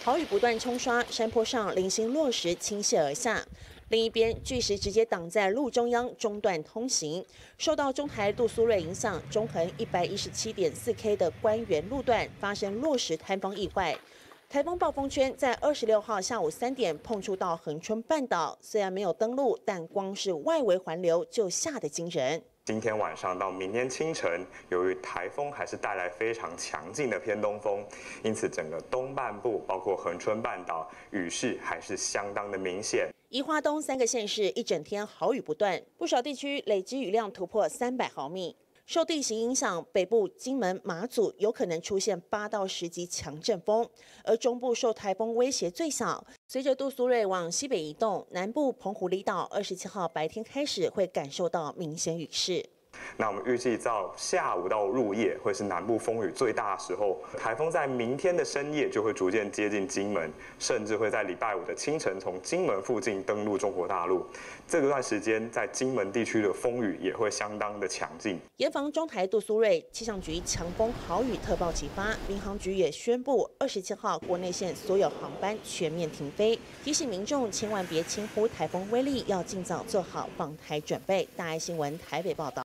豪雨不断冲刷，山坡上零星落石倾泻而下。另一边，巨石直接挡在路中央，中断通行。受到中台杜苏芮影响，中横117.4K 的官园路段发生落石坍方意外。台风暴风圈在26号下午3点碰触到恒春半岛，虽然没有登陆，但光是外围环流就吓得惊人。 今天晚上到明天清晨，由于台风还是带来非常强劲的偏东风，因此整个东半部，包括恒春半岛，雨势还是相当的明显。宜花东3个县市一整天豪雨不断，不少地区累积雨量突破300毫米。受地形影响，北部金门、马祖有可能出现8到10级强阵风，而中部受台风威胁最小。随着杜苏芮往西北移动，南部澎湖离岛27号白天开始会感受到明显雨势。 那我们预计到下午到入夜会是南部风雨最大的时候，台风在明天的深夜就会逐渐接近金门，甚至会在礼拜5的清晨从金门附近登陆中国大陆。这段时间在金门地区的风雨也会相当的强劲。严防中台杜苏芮，气象局强风豪雨特报启发，民航局也宣布27号国内线所有航班全面停飞，提醒民众千万别轻忽台风威力，要尽早做好防台准备。大爱新闻台北报道。